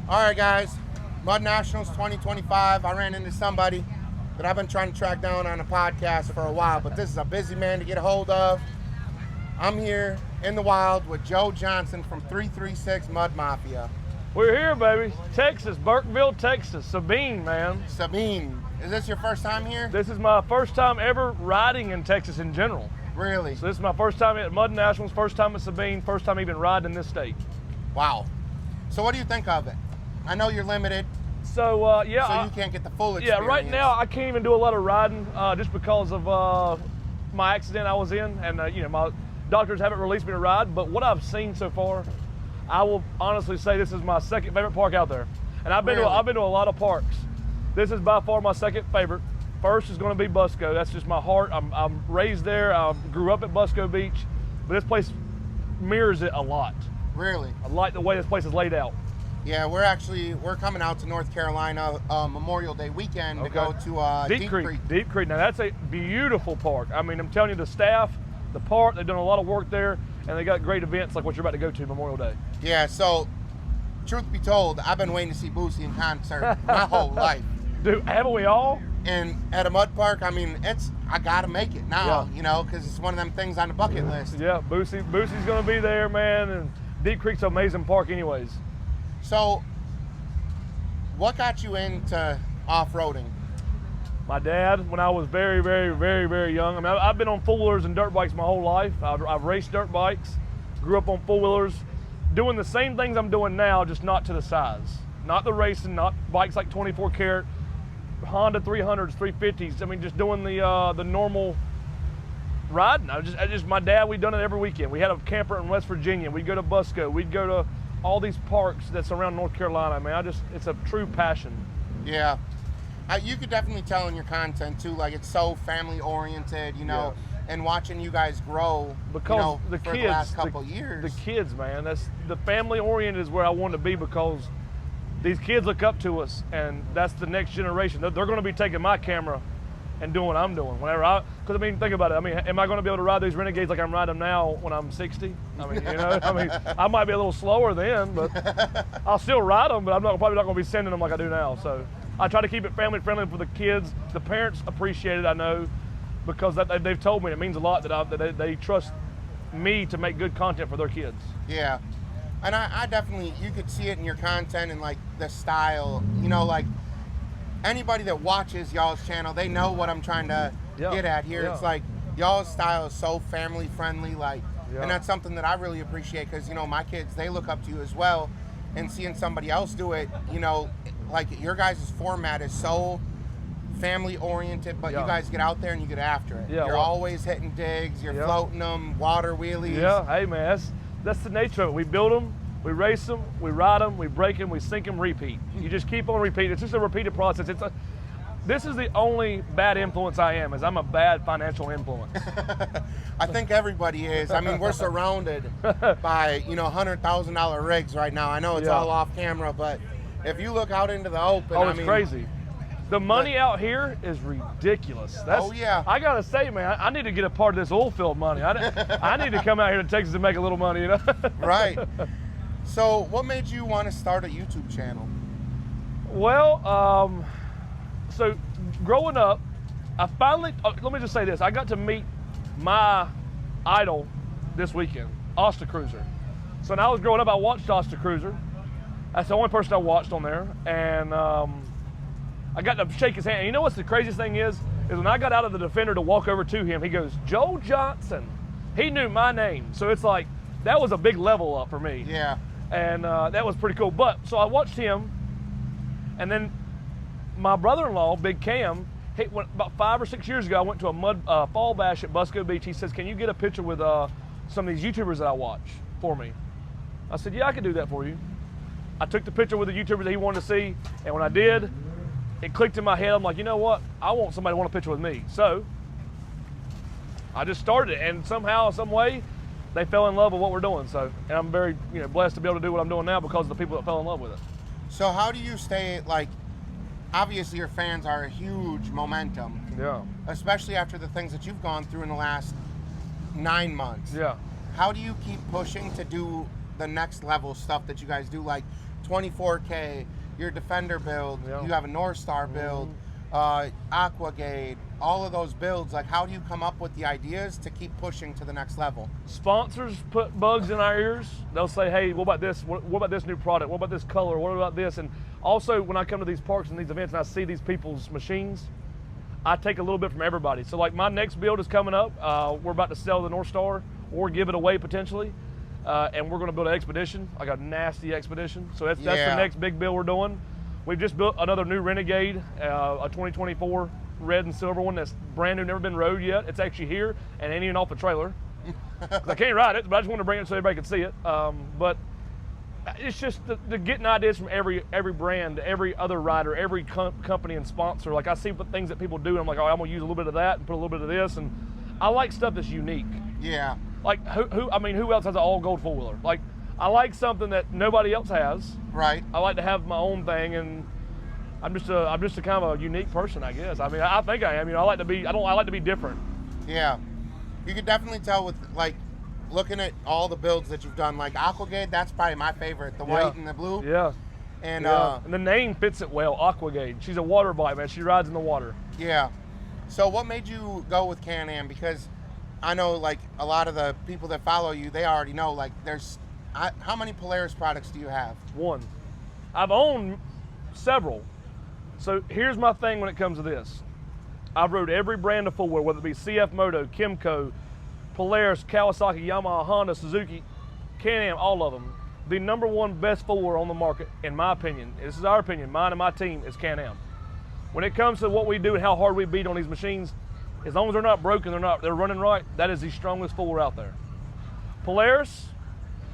All right, guys, Mud Nationals 2025. I ran into somebody that I've been trying to track down on a podcast for a while, but this is a busy man to get a hold of. I'm here in the wild with Joe Johnson from 336 Mud Mafia. We're here, baby. Texas, Burkeville, Texas. Sabine, man. Sabine, is this your first time here? This is my first time ever riding in Texas in general. Really? So this is my first time at Mud Nationals, first time at Sabine, first time even riding in this state. Wow. So what do you think of it? I know you're limited. So, yeah. So you can't get the full experience. Yeah, right now I can't even do a lot of riding just because of my accident I was in. And, you know, my doctors haven't released me to ride. But what I've seen so far, I will honestly say this is my second favorite park out there. And I've been to a lot of parks. This is by far my second favorite. First is going to be Busco. That's just my heart. I'm raised there. I grew up at Busco Beach. But this place mirrors it a lot. Really? I like the way this place is laid out. Yeah, we're coming out to North Carolina Memorial Day weekend to go to Deep Creek. Deep Creek. Now that's a beautiful park. I mean, I'm telling you, the staff, the park, they've done a lot of work there, and they got great events like what you're about to go to Memorial Day. Yeah. So, truth be told, I've been waiting to see Boosie in concert my whole life. Dude, haven't we all? And at a mud park, I mean, I gotta make it now, you know, because it's one of them things on the bucket list. Yeah, Boosie's gonna be there, man, and Deep Creek's an amazing park, anyways. So, what got you into off-roading? My dad, when I was very, very, very, very young. I mean, I've been on four-wheelers and dirt bikes my whole life. I've raced dirt bikes, grew up on four-wheelers, doing the same things I'm doing now, just not to the size. Not the racing, not bikes like 24 karat, Honda 300s, 350s. I mean, just doing the normal riding. My dad, we'd done it every weekend. We had a camper in West Virginia. We'd go to Busco. We'd go to all these parks that's around North Carolina. Man, it's a true passion. Yeah. You could definitely tell in your content too, like it's so family oriented, you know, and watching you guys grow because you know, the for kids, the last couple years. The kids, man, that's the family oriented is where I want to be, because these kids look up to us, and that's the next generation. They're going to be taking my camera and doing what I'm doing because I mean, think about it. I mean, am I going to be able to ride these Renegades like I'm riding them now when I'm 60? I mean, you know, I mean, I might be a little slower then, but I'll still ride them, but I'm probably not going to be sending them like I do now. So I try to keep it family friendly for the kids. The parents appreciate it, I know, because they've told me it means a lot that they trust me to make good content for their kids. Yeah. And I definitely, you could see it in your content and like the style, you know, like anybody that watches y'all's channel, they know what I'm trying to get at here. It's like y'all's style is so family friendly, like, and that's something that I really appreciate, because, you know, my kids, they look up to you as well, and seeing somebody else do it, you know, like your guys' format is so family oriented, but you guys get out there and you get after it. You're always hitting digs, you're floating them, water wheelies. Yeah, hey man, that's the nature of it. We build them, we race them, we ride them, we break them, we sink them, repeat. You just keep on repeating. It's just a repeated process. This is the only bad influence I am, is I'm a bad financial influence. I think everybody is. I mean, we're surrounded by, you know, $100,000 rigs right now. I know it's all off camera, but if you look out into the open, it's crazy. The money out here is ridiculous. I gotta say, man, I need to get a part of this oil field money. I need to come out here to Texas and make a little money, you know? Right. So what made you want to start a YouTube channel? Well, so growing up, I finally, let me just say this. I got to meet my idol this weekend, Asta Cruiser. So when I was growing up, I watched Asta Cruiser. That's the only person I watched on there. And I got to shake his hand. And you know what's the craziest thing is when I got out of the Defender to walk over to him, he goes, "Joe Johnson." He knew my name. So it's like, that was a big level up for me. Yeah. And that was pretty cool. But, so I watched him, and then my brother-in-law, Big Cam, about 5 or 6 years ago, I went to a mud fall bash at Busco Beach. He says, "Can you get a picture with some of these YouTubers that I watch for me?" I said, "Yeah, I can do that for you." I took the picture with the YouTubers that he wanted to see, and when I did, it clicked in my head. I'm like, you know what? I want somebody to want a picture with me. So I just started it, and somehow, some way, they fell in love with what we're doing. So, and I'm very, you know, blessed to be able to do what I'm doing now because of the people that fell in love with it. So how do you stay, like, obviously your fans are a huge momentum. Yeah. Especially after the things that you've gone through in the last 9 months. Yeah. How do you keep pushing to do the next level stuff that you guys do, like 24K, your Defender build, Yeah. you have a North Star build, Aquagate, all of those builds. Like, how do you come up with the ideas to keep pushing to the next level? Sponsors put bugs in our ears. They'll say, hey, what about this? What about this new product? What about this color? What about this? And also, when I come to these parks and these events and I see these people's machines, I take a little bit from everybody. So like my next build is coming up. We're about to sell the North Star or give it away potentially. And we're gonna build an Expedition, like a nasty Expedition. So that's the next big build we're doing. We've just built another new Renegade, a 2024 red and silver one that's brand new, never been rode yet. It's actually here and ain't even off the trailer. I can't ride it, but I just want to bring it so everybody can see it. But it's just the getting ideas from every brand, every other rider, every company and sponsor. Like I see things that people do, and I'm like, oh, I'm gonna use a little bit of that and put a little bit of this, and I like stuff that's unique. Yeah. Like who else has an all gold four wheeler? Like I like something that nobody else has. Right. I like to have my own thing, and I'm just a kind of a unique person, I guess. I mean, I think I am. You know, I like to be different. Yeah. You can definitely tell with like looking at all the builds that you've done. Like Aquagate, that's probably my favorite. The white and the blue. Yeah. And and the name fits it well. Aquagate. She's a water bike, man. She rides in the water. Yeah. So what made you go with Can-Am? Because I know like a lot of the people that follow you, they already know like there's how many Polaris products do you have? One. I've owned several. So here's my thing when it comes to this. I've rode every brand of four-wheel, whether it be CF Moto, Kymco, Polaris, Kawasaki, Yamaha, Honda, Suzuki, Can-Am, all of them. The #1 best four-wheeler on the market, in my opinion, this is our opinion, mine and my team, is Can-Am. When it comes to what we do and how hard we beat on these machines, as long as they're not broken, they're running right, that is the strongest four-wheeler out there. Polaris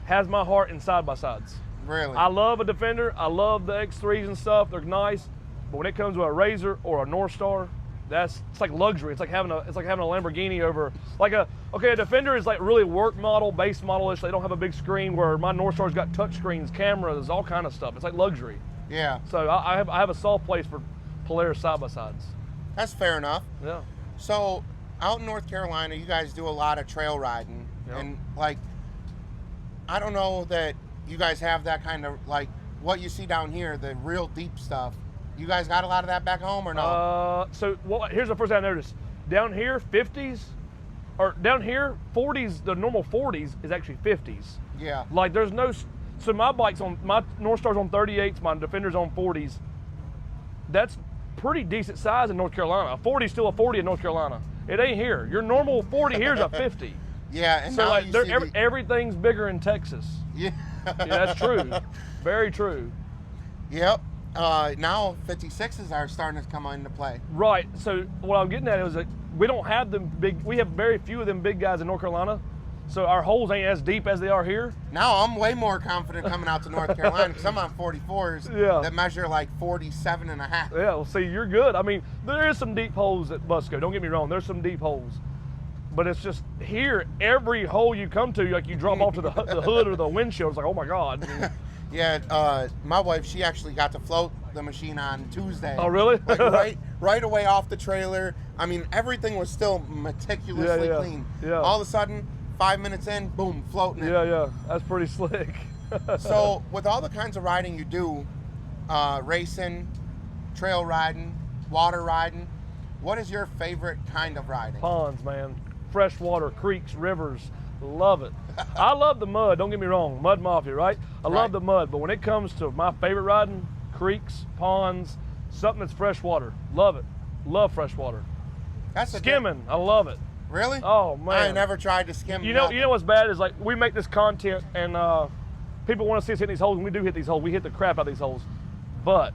has my heart in side-by-sides. Really? I love a Defender, I love the X3s and stuff, they're nice, but when it comes to a Razor or a North Star, it's like luxury. It's like having a Lamborghini over a Defender is like really work model, base model-ish. They don't have a big screen, where my North Star's got touch screens, cameras, all kind of stuff. It's like luxury. Yeah. So I have a soft place for Polaris side-by-sides. That's fair enough. Yeah. So out in North Carolina, you guys do a lot of trail riding. Yep. And like, I don't know that you guys have that kind of like what you see down here, the real deep stuff. You guys got a lot of that back home or no? Here's the first thing I noticed. Down here, 50s, or down here, 40s, the normal 40s is actually 50s. Yeah. Like there's no, so my North Star's on 38s, my Defender's on 40s. That's pretty decent size in North Carolina. A 40 is still a 40 in North Carolina. It ain't here. Your normal 40 here is a 50. Yeah, and so now like everything's bigger in Texas. Yeah. Yeah, that's true. Very true. Yep. Now 56s are starting to come into play. Right. So what I'm getting at is that we don't have them big. We have very few of them big guys in North Carolina. So our holes ain't as deep as they are here. Now I'm way more confident coming out to North Carolina because I'm on 44s that measure like 47 and a half. Yeah. Well, see, you're good. I mean, there is some deep holes at Busco. Don't get me wrong. There's some deep holes. But it's just here, every hole you come to, like you drop off to the hood or the windshield. It's like, oh my God. Yeah, my wife, she actually got to float the machine on Tuesday. Oh, really? Like right away off the trailer. I mean, everything was still meticulously clean. Yeah. All of a sudden, 5 minutes in, boom, floating it. Yeah, that's pretty slick. So with all the kinds of riding you do, racing, trail riding, water riding, what is your favorite kind of riding? Ponds, man. Fresh water, creeks, rivers, love it. I love the mud, don't get me wrong, mud mafia, right? I love the mud, but when it comes to my favorite riding, creeks, ponds, something that's fresh water, love it. Love fresh water. That's skimming, I love it. Really? Oh man. I never tried to skim. You know what's bad is like we make this content and people want to see us hit these holes, and we do hit these holes. We hit the crap out of these holes. But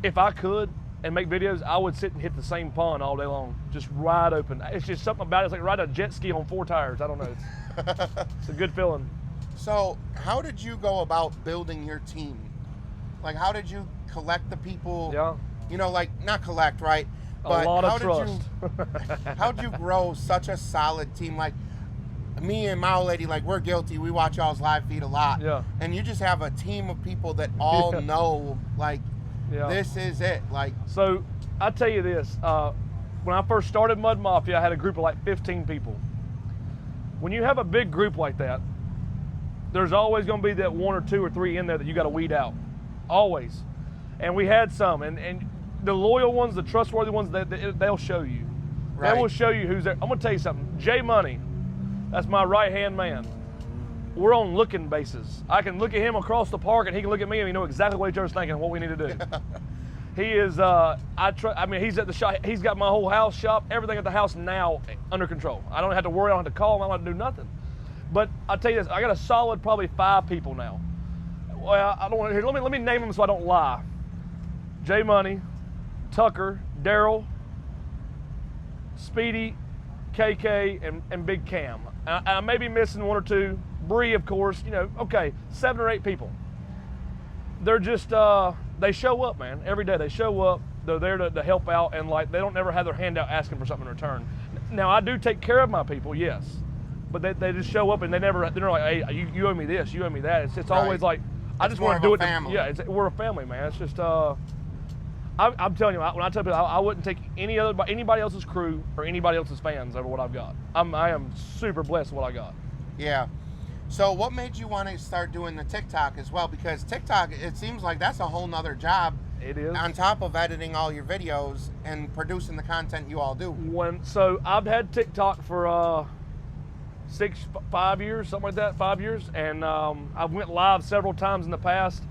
if I could and make videos, I would sit and hit the same pond all day long, just wide open. It's just something about it. It's like riding a jet ski on 4 tires. I don't know. It's a good feeling. So how did you go about building your team? Like, how did you collect the people? Yeah. You know, like, not collect, right? But a lot of trust. How did you grow such a solid team? Like, me and my old lady, like, we're guilty. We watch y'all's live feed a lot. Yeah. And you just have a team of people that all know, like, this is it. Like, so I tell you this, when I first started Mud Mafia, I had a group of like 15 people. When you have a big group like that, There's always going to be that 1 or 2 or 3 in there that you got to weed out, always. And we had some, and the loyal ones, the trustworthy ones, they'll show you. Right. They will show you who's there. I'm going to tell you something. Jay Money, that's my right-hand man. We're on looking basis. I can look at him across the park, and he can look at me, and we know exactly what each other's thinking and what we need to do. He is, I mean, he's at the shop. He's got my whole house shop, everything at the house now under control. I don't have to worry. I don't have to call him. I don't have to do nothing. But I'll tell you this, I got a solid probably 5 people now. Well, I don't want to hear, let me name them so I don't lie. Jay Money, Tucker, Daryl, Speedy, KK, and Big Cam. I may be missing 1 or 2. Bree, of course, you know, okay, 7 or 8 people. They're just, they show up, man. Every day they show up. They're there to help out, and like they don't ever have their hand out asking for something in return. Now, I do take care of my people, yes. But they just show up and they're like, hey, you owe me this, you owe me that. It's always like, I just want to do it. Yeah, we're a family, man. It's just, I'm telling you, when I tell people, I wouldn't take anybody else's crew or anybody else's fans over what I've got. I am super blessed with what I got. Yeah. So what made you want to start doing the TikTok as well? Because TikTok, it seems like that's a whole nother job. It is. On top of editing all your videos and producing the content you all do. So I've had TikTok for 5 years, something like that, 5 years. And I went live several times in the past.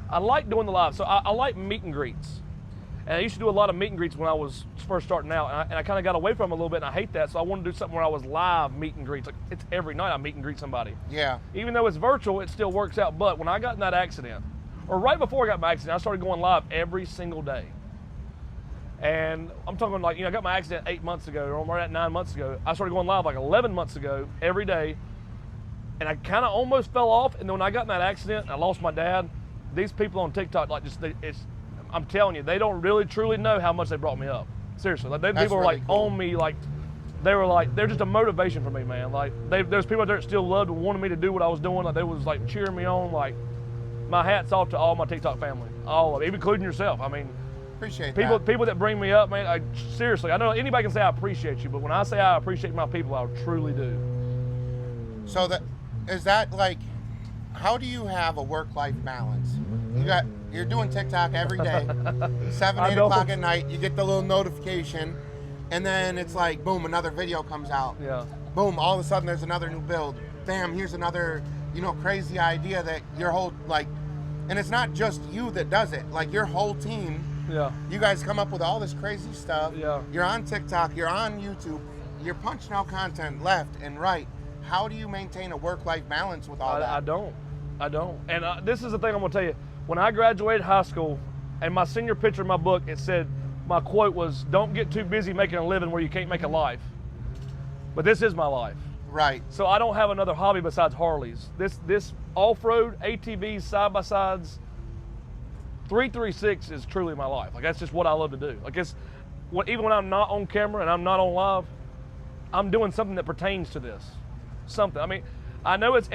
I like doing the live. So I like meet and greets. And I used to do a lot of meet and greets when I was first starting out, and I kind of got away from it a little bit, and I hate that. So I wanted to do something where I was live meet and greets. Like, it's every night I meet and greet somebody. Yeah. Even though it's virtual, it still works out. But when I got in that accident, or right before I got my accident, I started going live every single day. And I'm talking like, I got my accident 8 months ago, or right at 9 months ago. I started going live like 11 months ago, every day. And I kind of almost fell off. And then when I got in that accident, I lost my dad. These people on TikTok, like, I'm telling you, they don't really truly know how much they brought me up. Seriously, like people were like cool. On me, like they're just a motivation for me, man. Like there's people out there that still loved and wanted me to do what I was doing. Like they was like cheering me on. Like my hat's off to all my TikTok family, all of it, even including yourself. I mean, appreciate people that bring me up, man. Seriously, I know anybody can say I appreciate you, but when I say I appreciate my people, I truly do. So is that like, how do you have a work-life balance? You're doing TikTok every day, 7, 8 o'clock at night. You get the little notification, and then it's like, boom, another video comes out. Yeah. Boom, all of a sudden there's another new build. Bam, here's another, crazy idea that your whole, like, and it's not just you that does it. Like, your whole team, yeah. You guys come up with all this crazy stuff. Yeah. You're on TikTok, you're on YouTube, you're punching out content left and right. How do you maintain a work-life balance with all that? I don't. And this is the thing I'm going to tell you. When I graduated high school, and my senior picture in my book, it said, my quote was, don't get too busy making a living where you can't make a life. But this is my life. Right. So I don't have another hobby besides Harleys. This off-road, ATVs, side-by-sides, 336 is truly my life. Like, that's just what I love to do. Like, even when I'm not on camera and I'm not on live, I'm doing something that pertains to this. Something. I mean, I know it's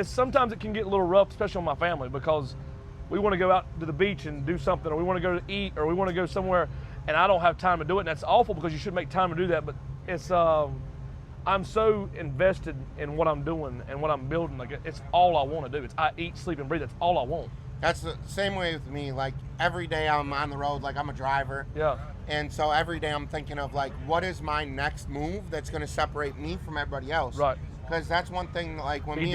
sometimes it can get a little rough, especially on my family, because we want to go out to the beach and do something, or we want to go to eat, or we want to go somewhere, and I don't have time to do it. And that's awful because you should make time to do that. But it's, I'm so invested in what I'm doing and what I'm building. Like, it's all I want to do. I eat, sleep, and breathe. That's all I want. That's the same way with me. Like, every day I'm on the road, like, I'm a driver. Yeah. And so every day I'm thinking of, like, what is my next move that's going to separate me from everybody else? Right. Because that's one thing, like, when me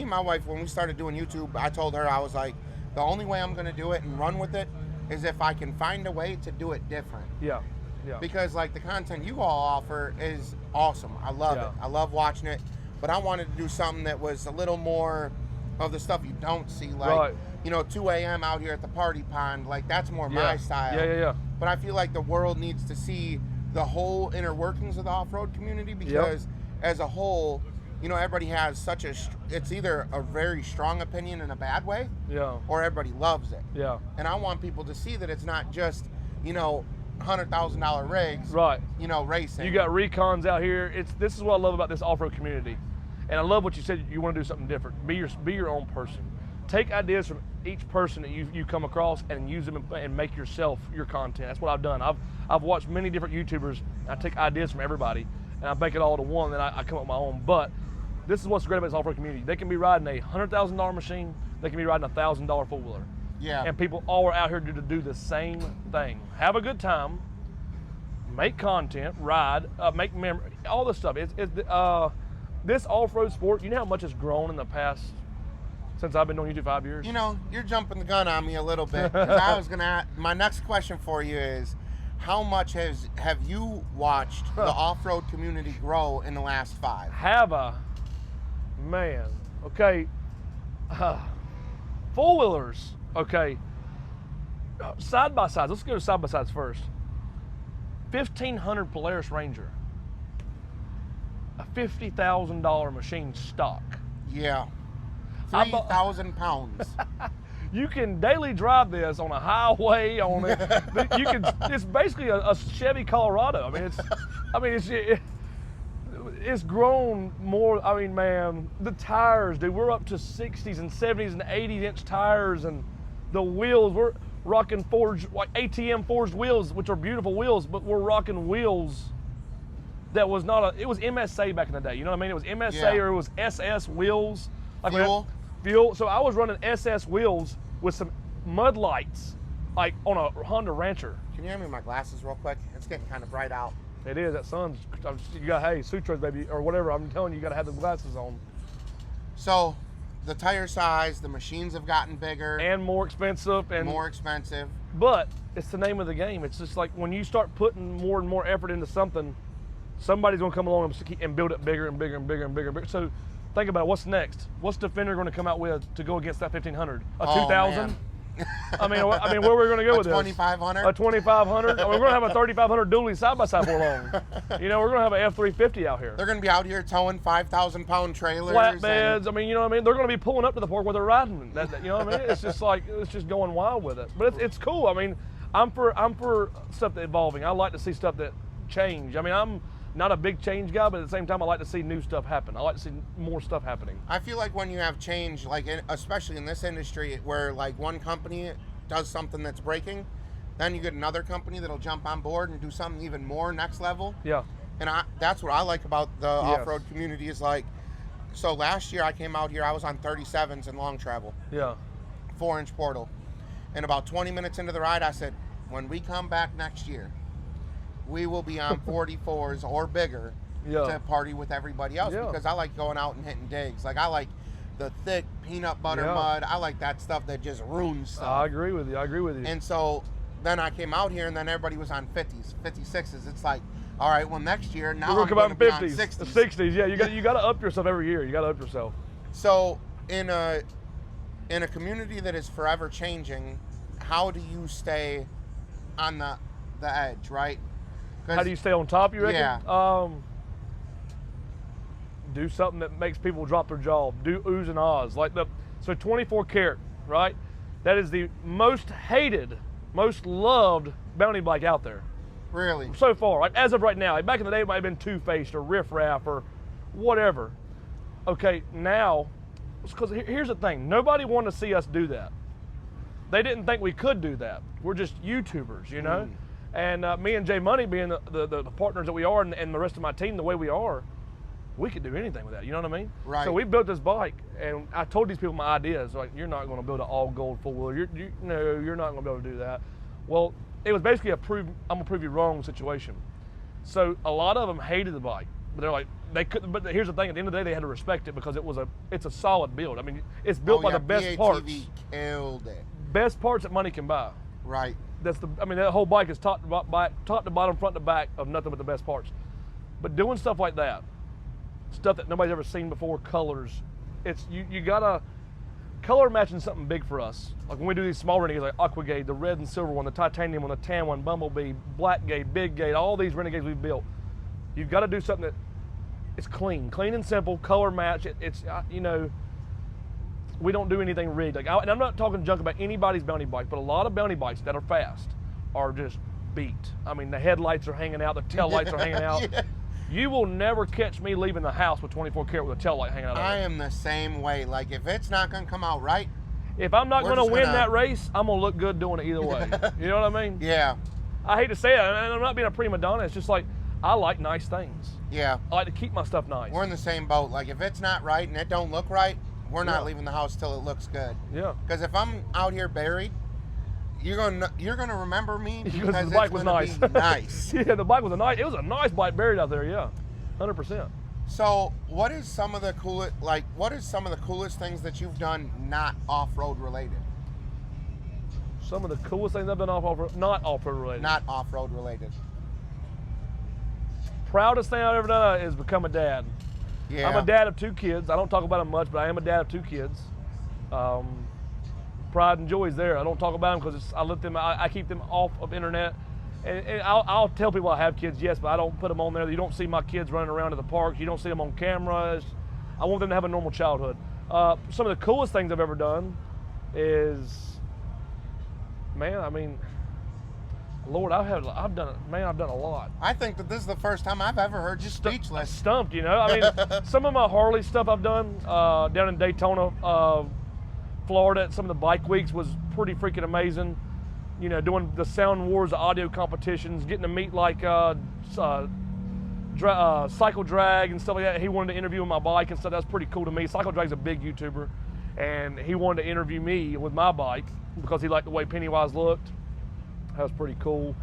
and my wife, when we started doing YouTube, I told her, I was like, the only way I'm going to do it and run with it is if I can find a way to do it different. Yeah, yeah. Because, like, the content you all offer is awesome. I love it. I love watching it. But I wanted to do something that was a little more of the stuff you don't see. Like, 2 a.m. out here at the party pond. Like, that's more my style. Yeah. But I feel like the world needs to see the whole inner workings of the off-road community because as a whole, everybody has such it's either a very strong opinion in a bad way, or everybody loves it. Yeah. And I want people to see that it's not just, $100,000 rigs, right? Racing. You got recons out here. This is what I love about this off-road community, and I love what you said. You want to do something different. Be your own person. Take ideas from each person that you come across and use them and make yourself your content. That's what I've done. I've watched many different YouTubers. I take ideas from everybody, and I bake it all to one, and then I come up with my own. But this is what's great about this off-road community. They can be riding a $100,000 machine, they can be riding a $1,000 four-wheeler. Yeah. And people all are out here to do the same thing. Have a good time, make content, ride, make memory, all this stuff. This off-road sport, you know how much it's grown in the past, since I've been doing YouTube 5 years? You know, you're jumping the gun on me a little bit. 'Cause I was going to, my next question for you is, how much have you watched the off-road community grow in the last 5? Man, okay. Four-wheelers, okay. Side-by-sides, let's go to side-by-sides first. 1,500 Polaris Ranger. A $50,000 machine stock. Yeah. 3,000 pounds. You can daily drive this on a highway. It's basically a Chevy Colorado. It's grown more. I mean, man, the tires, dude. We're up to 60s and 70s and 80-inch tires, and the wheels. We're rocking forged, like ATM forged wheels, which are beautiful wheels, but we're rocking wheels. That was not it was MSA back in the day. You know what I mean? It was MSA or it was SS wheels. Like fuel. So I was running SS wheels with some mud lights, like on a Honda Rancher. Can you hand me my glasses real quick? It's getting kind of bright out. It is. That sun's. You got, hey, sutras, baby, or whatever. I'm telling you, you got to have the glasses on. So, the tire size, the machines have gotten bigger and more expensive. But it's the name of the game. It's just like when you start putting more and more effort into something, somebody's going to come along and build it bigger and bigger and bigger and bigger and bigger. So think about it. What's next? What's Defender going to come out with to go against that 1,500? A 2,000? I mean, where are we going to go with this? 2,500? A 2,500? We're going to have a 3,500 dually side-by-side for long. You know, we're going to have an F-350 out here. They're going to be out here towing 5,000-pound trailers. Flatbeds. I mean, you know what I mean? They're going to be pulling up to the park where they're riding. You know what I mean? It's just like, it's just going wild with it. But it's cool. I mean, I'm for stuff that's evolving. I like to see stuff that change. I mean, I'm not a big change guy, but at the same time, I like to see new stuff happen. I like to see more stuff happening. I feel like when you have change, like especially in this industry, where like one company does something that's breaking, then you get another company that'll jump on board and do something even more next level. Yeah. And that's what I like about the off-road community is like, so last year I came out here, I was on 37s and long travel. Yeah. 4-inch portal. And about 20 minutes into the ride, I said, when we come back next year, we will be on 44s or bigger to party with everybody else because I like going out and hitting digs. Like I like the thick peanut butter mud. I like that stuff that just ruins stuff. I agree with you. And so then I came out here and then everybody was on 50s, 56s. It's like, all right, well next year now I'm going to be on 60s. 60s, yeah. You got to up yourself every year. You got to up yourself. So in a community that is forever changing, how do you stay on the edge, right? How do you stay on top, you reckon? Yeah. Do something that makes people drop their jaw. Do oohs and ahs. So 24 karat, right? That is the most hated, most loved bounty bike out there. Really? So far, like as of right now. Like back in the day, it might have been two-faced or riff-raff or whatever. Okay, now, because here's the thing. Nobody wanted to see us do that. They didn't think we could do that. We're just YouTubers, you know? And me and Jay Money being the partners that we are and the rest of my team the way we are, we could do anything with that, you know what I mean? Right. So we built this bike, and I told these people my ideas, like, you're not going to build an all-gold four-wheeler. No, you're not going to be able to do that. Well, it was basically I'm going to prove you wrong situation. So a lot of them hated the bike, but they're like, they couldn't, but here's the thing, at the end of the day, they had to respect it because it's a solid build. I mean, it's built by the best parts. Killed it. Best parts that money can buy. Right. That whole bike is top to bottom, front to back of nothing but the best parts. But doing stuff like that, stuff that nobody's ever seen before, colors, you gotta color matching something big for us. Like when we do these small renegades like Aquagade, the red and silver one, the titanium one, the tan one, Bumblebee, Blackgate, Big Gate, all these renegades we've built. You've got to do something that it's clean and simple, color match. It's you know, we don't do anything rigged. Like, and I'm not talking junk about anybody's bounty bike, but a lot of bounty bikes that are fast are just beat. I mean, the headlights are hanging out, the tail lights are hanging out. Yeah. You will never catch me leaving the house with 24 karat with a tail light hanging out. I am the same way. Like, if it's not going to come out right, if I'm not going to win that race, I'm going to look good doing it either way. You know what I mean? Yeah. I hate to say it, and I'm not being a prima donna. It's just like, I like nice things. Yeah. I like to keep my stuff nice. We're in the same boat. Like, if it's not right and it don't look right, we're not leaving the house till it looks good. Yeah. Because if I'm out here buried, you're gonna remember me because the bike was nice. Be nice. Yeah, the bike was it was a nice bike buried out there. Yeah, 100%. So, what is some of the coolest things that you've done not off-road related? Some of the coolest things I've done not off-road related. Not off-road related. Proudest thing I've ever done is become a dad. Yeah. I'm a dad of 2 kids. I don't talk about them much, but I am a dad of 2 kids. Pride and joy is there. I don't talk about them because I keep them off of internet. And I'll tell people I have kids, yes, but I don't put them on there. You don't see my kids running around at the parks. You don't see them on cameras. I want them to have a normal childhood. Some of the coolest things I've ever done is, man, I mean, Lord, I've done a lot. I think that this is the first time I've ever heard you speechless. Stumped, you know. I mean, some of my Harley stuff I've done down in Daytona, Florida, at some of the bike weeks was pretty freaking amazing. You know, doing the Sound Wars audio competitions, getting to meet like Cycle Drag and stuff like that. He wanted to interview my bike and stuff. That's pretty cool to me. Cycle Drag's a big YouTuber, and he wanted to interview me with my bike because he liked the way Pennywise looked. That was pretty cool.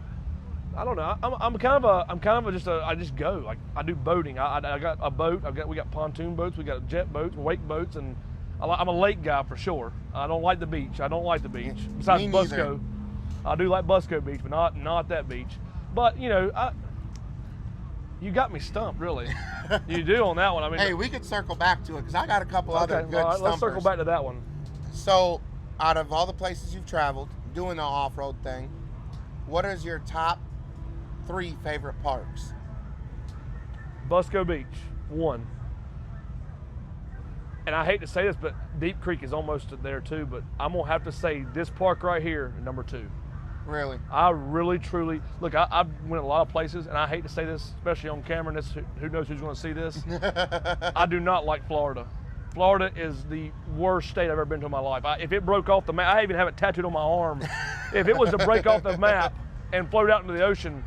I don't know. I just go. Like, I do boating. I got a boat. We got pontoon boats. We got jet boats, wake boats, and I'm a lake guy for sure. I don't like the beach. Besides Busco, I do like Busco Beach, but not that beach. But you know, you got me stumped, really. You do on that one. I mean, hey, we could circle back to it because I got a couple other good stumpers. Let's circle back to that one. So, out of all the places you've traveled doing the off-road thing, what is your top 3 favorite parks? Busco Beach, 1. And I hate to say this, but Deep Creek is almost there too, but I'm going to have to say this park right here, number 2. Really? I really, truly, look, I've went a lot of places, and I hate to say this, especially on camera, and who knows who's going to see this. I do not like Florida. Florida is the worst state I've ever been to in my life. If it broke off the map, I even have it tattooed on my arm. If it was to break off the map and float out into the ocean,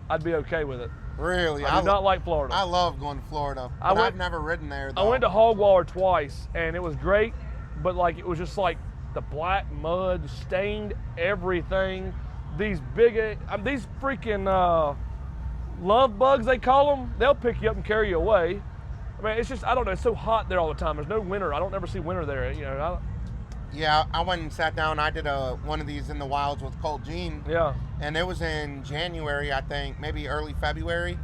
I'd be okay with it. Really? I do not like Florida. I love going to Florida, but I've never ridden there, though. I went to Hogwaller twice, and it was great, but like it was just like the black mud stained everything. These these freaking love bugs, they call them, they'll pick you up and carry you away. I mean, it's just, I don't know, it's so hot there all the time. There's no winter. I don't ever see winter there, you know. Yeah, I went and sat down. I did one of these in the wilds with Colt Jean. Yeah. And it was in January, I think, maybe early February.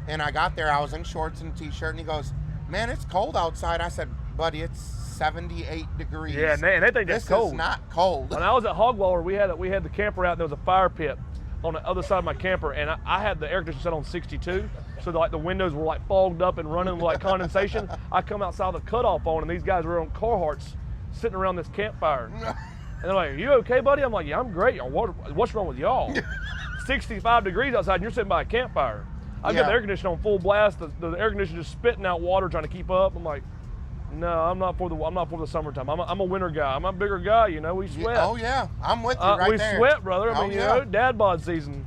And I got there, I was in shorts and a t-shirt, and he goes, man, it's cold outside. I said, buddy, it's 78 degrees. Yeah, and they think that's cold. This is not cold. When I was at Hogwaller, we had the camper out, and there was a fire pit on the other side of my camper, and I had the air conditioner set on 62, so like the windows were like fogged up and running with like condensation. I come outside the cutoff on, and these guys were on Carhartts sitting around this campfire. And they're like, are you okay, buddy? I'm like, yeah, I'm great. What's wrong with y'all? 65 degrees outside, and you're sitting by a campfire. I've got the air conditioner on full blast. The air conditioner just spitting out water trying to keep up. I'm like, no, I'm not for the summertime. I'm a winter guy. I'm a bigger guy, you know. We sweat. Oh yeah, I'm with you right there. We sweat, brother. I mean, you know, dad bod season.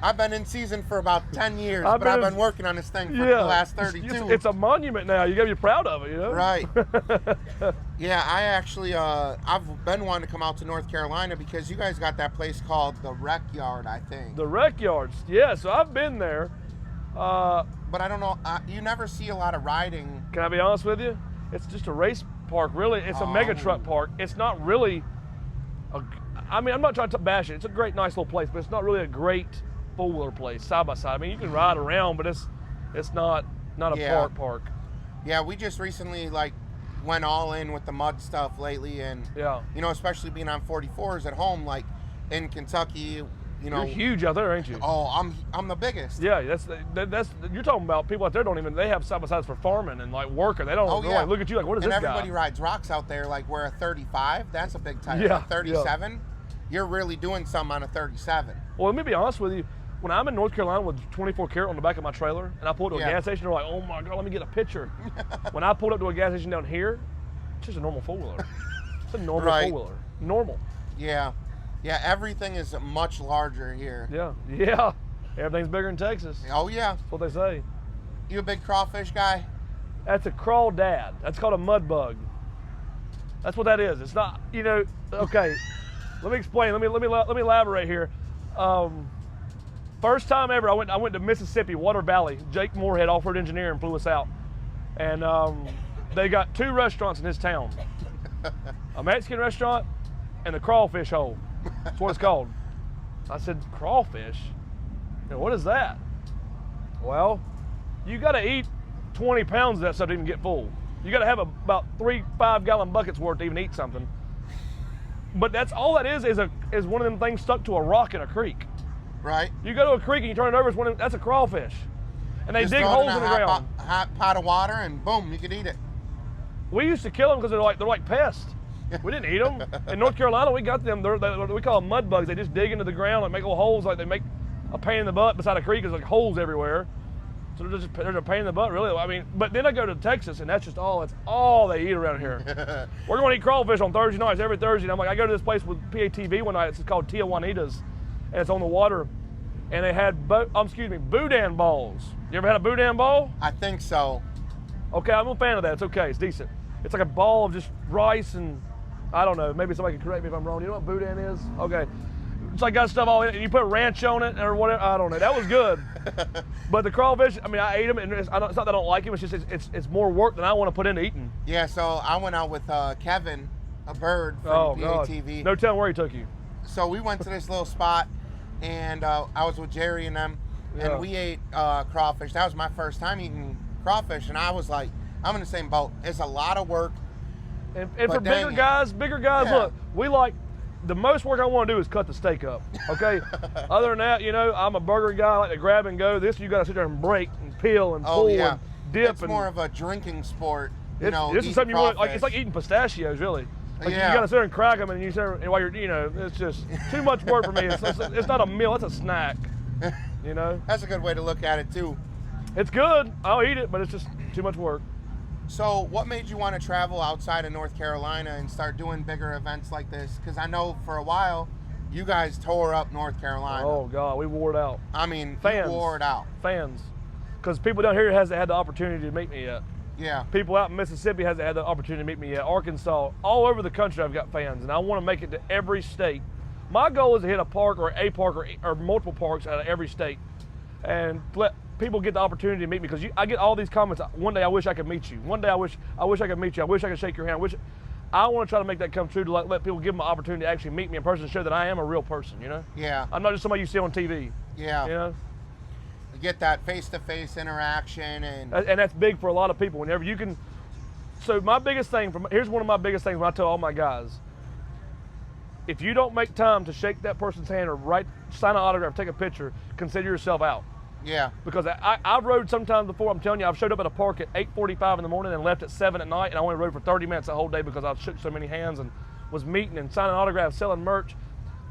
I've been in season for about 10 years, but I've been working on this thing for the last 32. It's a monument now. You gotta be proud of it, you know. Right. Yeah, I actually I've been wanting to come out to North Carolina because you guys got that place called the Rec Yard, I think. The Rec Yards, yeah. So I've been there. But I don't know, you never see a lot of riding. Can I be honest with you? It's just a race park, really. It's a mega truck park. It's not really, I mean, I'm not trying to bash it. It's a great, nice little place, but it's not really a great four-wheeler place, side by side. I mean, you can ride around, but it's not a park. Yeah, we just recently, like, went all in with the mud stuff lately, and, you know, especially being on 44s at home, like, in Kentucky, you know, you're huge out there, ain't you? Oh, I'm the biggest. Yeah, that's you're talking about people out there they have side by sides for farming and like working. They don't like, look at you like, what is this guy? And everybody rides rocks out there, like where a 35, that's a big type. Yeah, a 37, you're really doing something on a 37. Well, let me be honest with you. When I'm in North Carolina with 24 karat on the back of my trailer and I pull up to a gas station, they're like, oh my God, let me get a picture. When I pulled up to a gas station down here, it's just a normal four-wheeler. It's a normal four-wheeler. Normal. Yeah. Yeah, everything is much larger here. Yeah. Everything's bigger in Texas. Oh yeah. That's what they say. You a big crawfish guy? That's a crawdad. That's called a mud bug. That's what that is. It's not, you know, okay. Let me explain. Let me elaborate here. First time ever, I went to Mississippi, Water Valley. Jake Moorhead, off-road engineering, flew us out. And they got 2 restaurants in this town. A Mexican restaurant and the Crawfish Hole. That's what it's called. I said, crawfish? And what is that? Well, you got to eat 20 pounds of that stuff to even get full. You got to have about 3 5-gallon buckets worth to even eat something. But that's all that is one of them things stuck to a rock in a creek. Right. You go to a creek and you turn it over, that's a crawfish. And they Just dig throw it holes in in the a ground. hot pot of water and boom, you could eat it. We used to kill them because they're like pests. We didn't eat them. In North Carolina, we got them. We call them mud bugs. They just dig into the ground and make little holes, like they make a pain in the butt beside a creek. There's like holes everywhere. So they're a pain in the butt, really. I mean, but then I go to Texas, and that's all they eat around here. We're going to eat crawfish on Thursday nights, every Thursday. And I'm like, I go to this place with PATV one night. It's called Tijuanitas, and it's on the water. And they had, boudin balls. You ever had a boudin ball? I think so. Okay, I'm a fan of that. It's okay. It's decent. It's like a ball of just rice and, I don't know, maybe somebody can correct me if I'm wrong. You know what boudin is? Okay. It's like got stuff all in it, and you put ranch on it or whatever. I don't know. That was good. But the crawfish, I mean, I ate them, and it's not that I don't like them. It's just it's more work than I want to put into eating. Yeah, so I went out with Kevin, a bird from PATV. No telling where he took you. So we went to this little spot, and I was with Jerry and them, and we ate crawfish. That was my first time eating crawfish, and I was like, I'm in the same boat. It's a lot of work. And for bigger guys, look, we like, the most work I want to do is cut the steak up, okay? Other than that, you know, I'm a burger guy. I like to grab and go. This, you got to sit there and break and peel and pull and dip. It's more of a drinking sport, This is something you want, like, it's like eating pistachios, really. Like you got to sit there and crack them, and you sit there, and while you're, you know, it's just too much work for me. It's not a meal, it's a snack, you know? That's a good way to look at it, too. It's good. I'll eat it, but it's just too much work. So what made you want to travel outside of North Carolina and start doing bigger events like this? Because I know for a while, you guys tore up North Carolina. Oh, God, we wore it out. I mean, fans. You wore it out. Fans. Because people down here hasn't had the opportunity to meet me yet. Yeah. People out in Mississippi hasn't had the opportunity to meet me yet. Arkansas, all over the country I've got fans, and I want to make it to every state. My goal is to hit a park or multiple parks out of every state and let people get the opportunity to meet me, because I get all these comments. One day I wish I could meet you. One day I wish I could meet you. I wish I could shake your hand. I want to try to make that come true, to let people give them an opportunity to actually meet me in person, and show that I am a real person, you know? Yeah. I'm not just somebody you see on TV. Yeah. You know? You get that face-to-face interaction, and that's big for a lot of people. Whenever you can. So my biggest thing, here's one of my biggest things when I tell all my guys: if you don't make time to shake that person's hand or sign an autograph, take a picture, consider yourself out. Yeah. Because I've rode sometimes before. I'm telling you, I've showed up at a park at 8:45 in the morning and left at 7 at night, and I only rode for 30 minutes the whole day because I shook so many hands and was meeting and signing autographs, selling merch.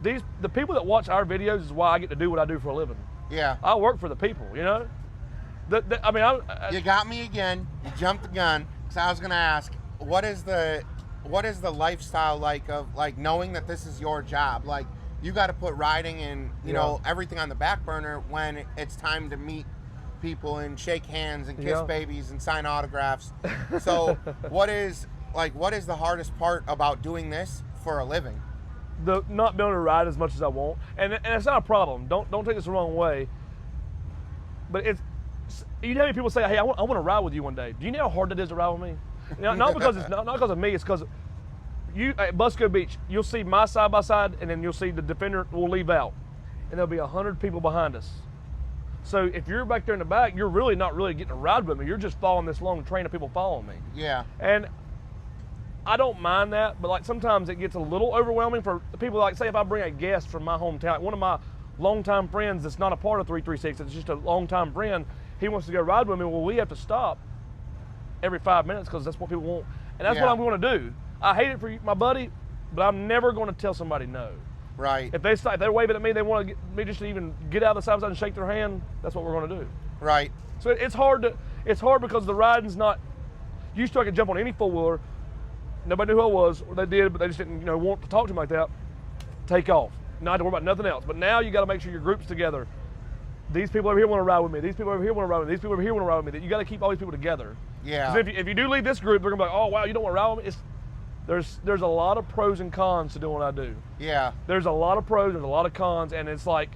The people that watch our videos is why I get to do what I do for a living. Yeah. I work for the people, you know? You got me again. You jumped the gun, because I was going to ask, what is the lifestyle like of, like, knowing that this is your job? Like, you got to put riding and, you know, everything on the back burner when it's time to meet people and shake hands and kiss babies and sign autographs. So what is the hardest part about doing this for a living? Not being able to ride as much as I want, and it's not a problem. Don't take this the wrong way. But you know how many people say, "Hey, I want to ride with you one day." Do you know how hard it is to ride with me? Not because of me. It's because you at Busco Beach, you'll see my side by side, and then you'll see the Defender will leave out, and there'll be 100 people behind us. So if you're back there in the back, you're really not really getting to ride with me. You're just following this long train of people following me. Yeah. And I don't mind that, but like sometimes it gets a little overwhelming for people. Like, say if I bring a guest from my hometown, one of my longtime friends that's not a part of 336, it's just a longtime friend, he wants to go ride with me. Well, we have to stop every 5 minutes because that's what people want, and that's what I'm going to do. I hate it for my buddy, but I'm never going to tell somebody no. Right. If they're waving at me, they want to me just to even get out of the side and shake their hand. That's what we're going to do. Right. So it's hard because the riding's not. Used to I could jump on any four-wheeler. Nobody knew who I was, or they did, but they just didn't, want to talk to me like that. Take off. Not to worry about nothing else. But now you got to make sure your group's together. these people over here want to ride with me. These people over here want to ride with me. These people over here want to ride with me. That you got to keep all these people together. Yeah. 'Cause if you do leave this group, they're gonna be like, oh wow, you don't want to ride with me. There's a lot of pros and cons to doing what I do. Yeah. There's a lot of pros. There's a lot of cons, and it's like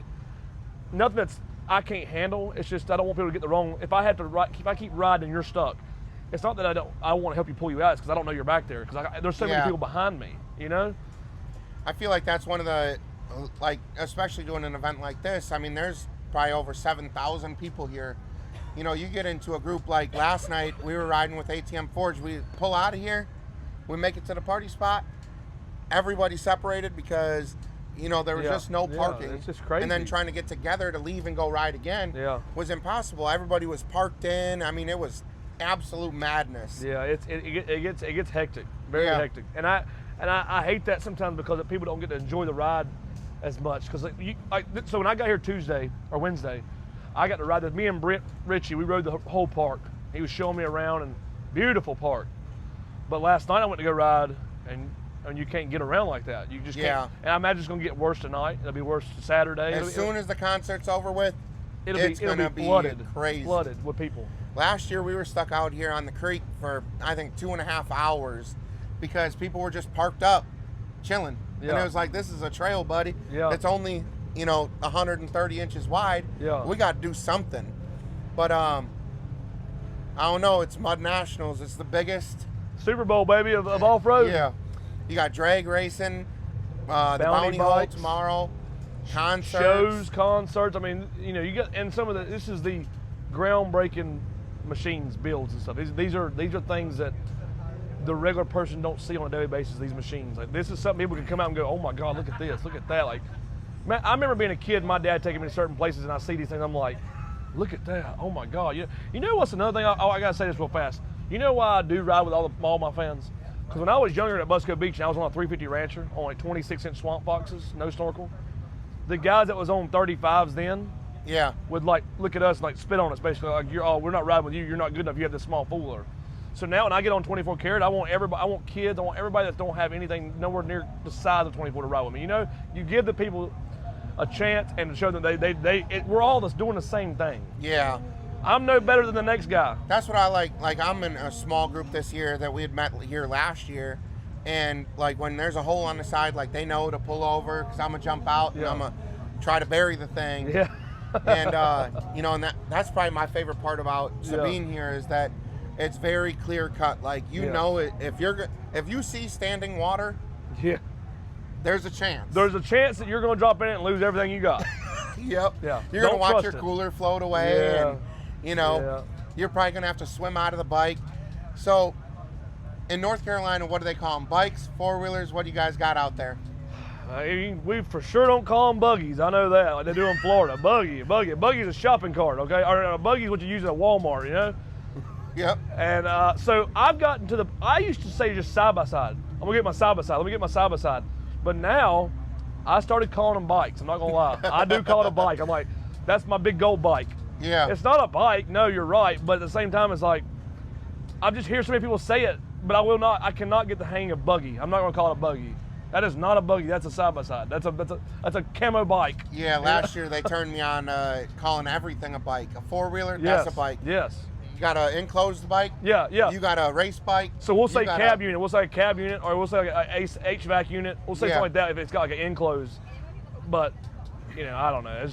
nothing that's I can't handle. It's just I don't want people to get the wrong. If I keep riding and you're stuck, it's not that I want to help you pull you out. It's because I don't know you're back there. Because there's so many people behind me. You know. I feel like that's one of the, like, especially doing an event like this. I mean, there's probably over 7,000 people here. You know, you get into a group like last night. We were riding with ATM Forge. We pull out of here. We make it to the party spot. Everybody separated because, you know, there was just no parking. It's just crazy. And then trying to get together to leave and go ride again was impossible. Everybody was parked in. I mean, it was absolute madness. Yeah, it gets hectic, very hectic. And I hate that sometimes because people don't get to enjoy the ride as much. Because so when I got here Tuesday or Wednesday, I got to ride with me and Brent Ritchie. We rode the whole park. He was showing me around, and beautiful park. But last night I went to go ride, and you can't get around like that. You just can't. And I imagine it's going to get worse tonight. It'll be worse Saturday. As soon as the concert's over with, it's going to be crazy. Flooded with people. Last year we were stuck out here on the creek for, I think, 2.5 hours because people were just parked up, chilling. And it was like, this is a trail, buddy. It's only, 130 inches wide. We got to do something. But I don't know. It's Mud Nationals. It's the biggest Super Bowl, baby, of off-road. Yeah. You got drag racing, the Bounty Hole tomorrow, concerts. Shows, concerts. I mean, you got, and some of this is the groundbreaking machines, builds and stuff. These are things that the regular person don't see on a daily basis, these machines. Like, this is something people can come out and go, oh my God, look at this, look at that. Like, man, I remember being a kid, my dad taking me to certain places, and I see these things, I'm like, look at that, oh my God. You know what's another thing? I gotta say this real fast. You know why I do ride with all my fans? Because when I was younger at Busco Beach and I was on a 350 Rancher on like 26-inch Swamp Foxes, no snorkel, the guys that was on 35s then would like look at us and like spit on us, basically like, we're not riding with you, you're not good enough, you have this small fooler. So now when I get on 24 karat, I want everybody, I want kids, I want everybody that don't have anything nowhere near the size of 24 to ride with me. You give the people a chance and show them we're all just doing the same thing. Yeah. I'm no better than the next guy. That's what I like. Like, I'm in a small group this year that we had met here last year. And, like, when there's a hole on the side, like, they know to pull over because I'm going to jump out and I'm going to try to bury the thing. Yeah. And, and that's probably my favorite part about Sabine here is that it's very clear cut. Like, know it. If you see standing water, there's a chance. There's a chance that you're going to drop in it and lose everything you got. Yep. Yeah. You're going to watch your cooler float away and you're probably going to have to swim out of the bike. So, in North Carolina, what do they call them? Bikes, four-wheelers? What do you guys got out there? We for sure don't call them buggies. I know that. Like they do in Florida. Buggy's a shopping cart, okay? Or a buggy's what you use at Walmart, Yep. And so I've gotten I used to say just side-by-side. I'm going to get my side-by-side. Let me get my side-by-side. But now, I started calling them bikes. I'm not going to lie. I do call it a bike. I'm like, that's my big gold bike. Yeah. It's not a bike, no, you're right, but at the same time, it's like, I just hear so many people say it, but I cannot get the hang of buggy. I'm not gonna call it a buggy. That is not a buggy, that's a side-by-side. That's a camo bike. Yeah, last year they turned me on calling everything a bike. A four-wheeler, that's a bike. Yes. You got an enclosed bike? Yeah. You got a race bike? So we'll say cab unit, or we'll say like a HVAC unit. We'll say something like that if it's got like an enclosed, but, I don't know.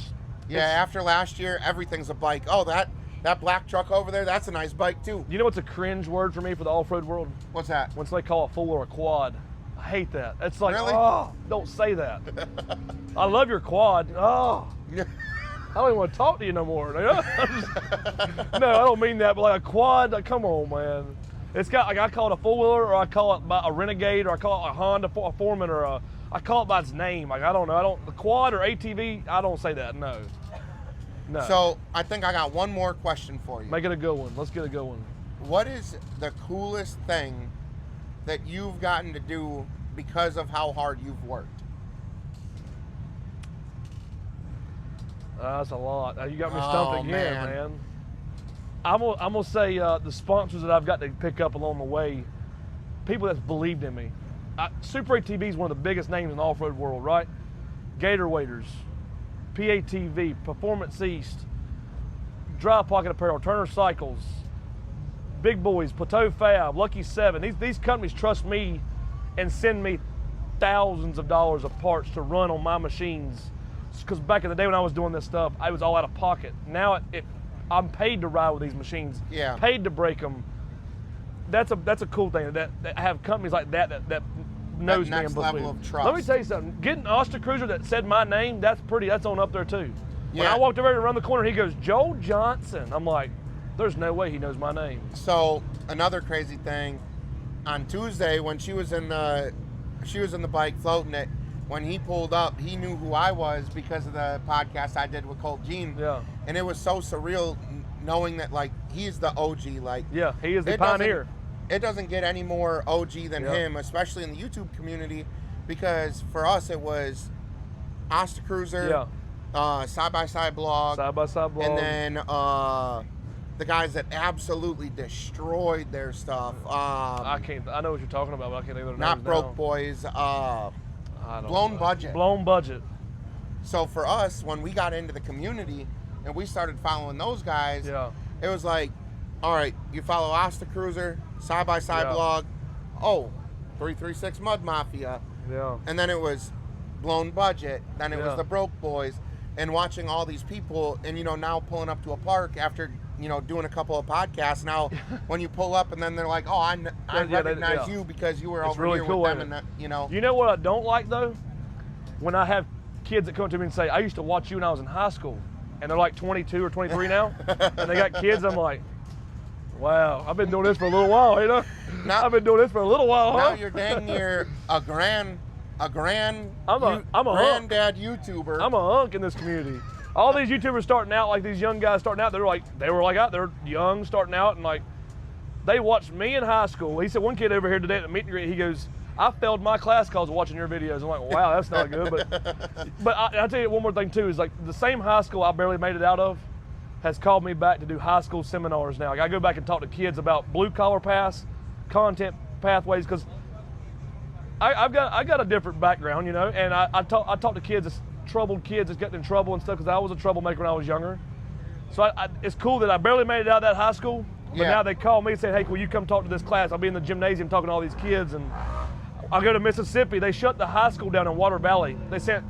After last year, everything's a bike. Oh, that black truck over there, that's a nice bike too. You know what's a cringe word for me for the off-road world? What's that? Once they call a full or a quad. I hate that. It's like, really? Oh, don't say that. I love your quad. Oh. I don't even want to talk to you no more. No, I don't mean that, but like a quad, like, come on, man. It's got, like, I call it a four-wheeler, or I call it a Renegade, or I call it a Honda, a Foreman, or I call it by its name. Like, I don't know. The quad or ATV, I don't say that, no. So, I think I got one more question for you. Make it a good one. Let's get a good one. What is the coolest thing that you've gotten to do because of how hard you've worked? That's a lot. You got me stumped again, man. I'm gonna say the sponsors that I've got to pick up along the way, people that's believed in me. Super ATV is one of the biggest names in the off-road world, right? Gator Waders, PATV, Performance East, Dry Pocket Apparel, Turner Cycles, Big Boys, Plateau Fab, Lucky 7. These companies trust me and send me thousands of dollars of parts to run on my machines. Because back in the day when I was doing this stuff, I was all out of pocket. Now I'm paid to ride with these machines, paid to break them. That's a cool thing that I have companies like that knows me and next level of trust. Let me tell you something. Getting an Oster Cruiser that said my name, that's on up there too. When I walked over and around the corner, he goes, Joe Johnson. I'm like, there's no way he knows my name. So another crazy thing, on Tuesday when she was in the bike floating it, when he pulled up, he knew who I was because of the podcast I did with Colt Jean. Yeah. And it was so surreal knowing that, like, he's the OG. Like, yeah, he is the pioneer. It doesn't get any more OG than him, especially in the YouTube community, because for us it was Oster Cruiser, side-by-side blog, and then the guys that absolutely destroyed their stuff. I know what you're talking about, but I can't think of their names. Not Broke Boys. Blown Budget. So for us, when we got into the community and we started following those guys, it was like, all right, you follow Oster Cruiser, side-by-side blog, 336 Mud Mafia, and then it was Blown Budget, then it was the Broke Boys, and watching all these people, and now pulling up to a park after doing a couple of podcasts. Now when you pull up and then they're like, oh, I recognize you because you were over really here cool, with them, and You know what I don't like though? When I have kids that come to me and say, I used to watch you when I was in high school, and they're like 22 or 23 now, and they got kids. I'm like, wow, I've been doing this for a little while, I've been doing this for a little while, Now you're dang near a granddad YouTuber. I'm a hunk in this community. All these YouTubers starting out, like these young guys starting out, they're young, starting out, and like, they watched me in high school. He said, one kid over here today at the meet and greet, he goes, I failed my class because of watching your videos. I'm like, wow, that's not good. But I'll tell you one more thing too, is like the same high school I barely made it out of has called me back to do high school seminars now. Like, I go back and talk to kids about blue collar paths, content pathways, because I got a different background, and I talk to kids, troubled kids that's getting in trouble and stuff, because I was a troublemaker when I was younger. So it's cool that I barely made it out of that high school, but now they call me and say, hey, will you come talk to this class? I'll be in the gymnasium talking to all these kids, and I'll go to Mississippi. They shut the high school down in Water Valley. They sent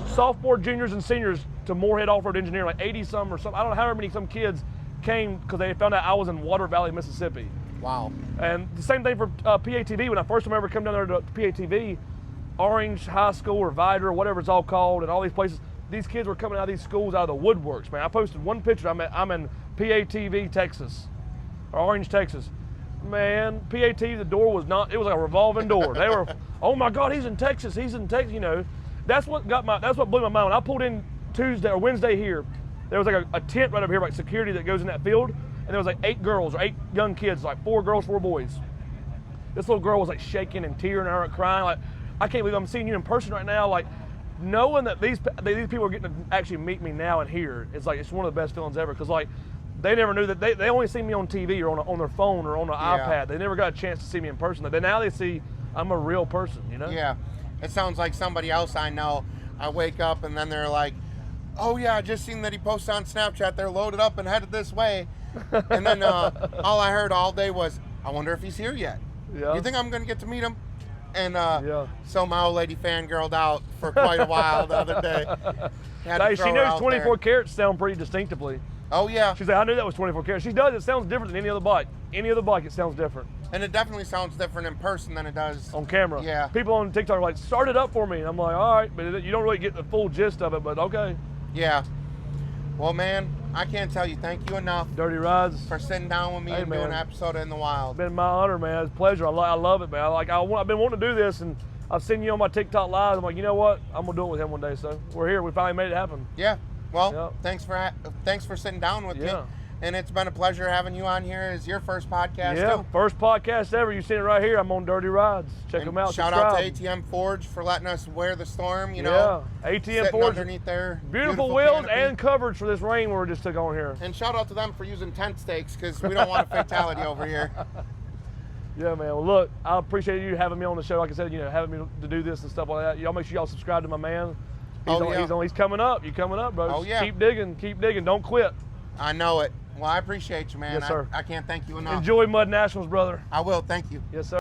sophomore, juniors, and seniors to Moorhead Off-Road Engineering, like 80-some or something. I don't know how many some kids came because they found out I was in Water Valley, Mississippi. Wow. And the same thing for PATV. When I first remember coming down there to PATV, Orange High School or Vidor or whatever it's all called, and all these places, these kids were coming out of these schools out of the woodworks, man. I posted one picture. I'm in PATV, Texas, or Orange, Texas. Man, PATV, the door was not, it was like a revolving door. They were, oh my God, he's in Texas, That's what blew my mind. When I pulled in Tuesday or Wednesday here, there was like a tent right over here, like security that goes in that field, and there was like 8 girls or 8 young kids, like 4 girls, 4 boys. This little girl was like shaking and tearing and crying, like, I can't believe I'm seeing you in person right now. Like, knowing that these people are getting to actually meet me now and here, it's like, it's one of the best feelings ever, because like, they never knew that they only see me on TV or on their phone or on an iPad. They never got a chance to see me in person. Now they see I'm a real person, Yeah. It sounds like somebody else I know. I wake up and then they're like, oh yeah, I just seen that he posted on Snapchat. They're loaded up and headed this way. And then all I heard all day was, I wonder if he's here yet. Yeah. You think I'm going to get to meet him? And so my old lady fangirled out for quite a while the other day. She knows 24 carats sound pretty distinctively. Oh yeah. She's like, I knew that was 24 carats. She does. It sounds different than any other bike. Any other bike, it sounds different. And it definitely sounds different in person than it does on camera. Yeah. People on TikTok are like, start it up for me. And I'm like, all right, but you don't really get the full gist of it, but okay. Yeah. Well, man, I can't tell you thank you enough. DirtyRidez. For sitting down with me and doing an episode in the wild. It's been my honor, man. It's a pleasure. I love it, man. I've been wanting to do this, and I've seen you on my TikTok live. I'm like, you know what? I'm gonna do it with him one day. So we're here. We finally made it happen. Yeah. Well, thanks for sitting down with me. And it's been a pleasure having you on here. It's your first podcast, too. First podcast ever. You've seen it right here. I'm on DirtyRidez. Check them out. Shout out to ATM Forge for letting us wear the storm, ATM Forge. Underneath their beautiful wheels and coverage for this rain we just took on here. And shout out to them for using tent stakes, because we don't want a fatality over here. Yeah, man. Well, look, I appreciate you having me on the show. Like I said, having me to do this and stuff like that. Y'all make sure y'all subscribe to my man. He's coming up. You coming up, bro. Oh, yeah. Keep digging. Don't quit. I know it. Well, I appreciate you, man. Yes, sir. I can't thank you enough. Enjoy Mud Nationals, brother. I will. Thank you. Yes, sir.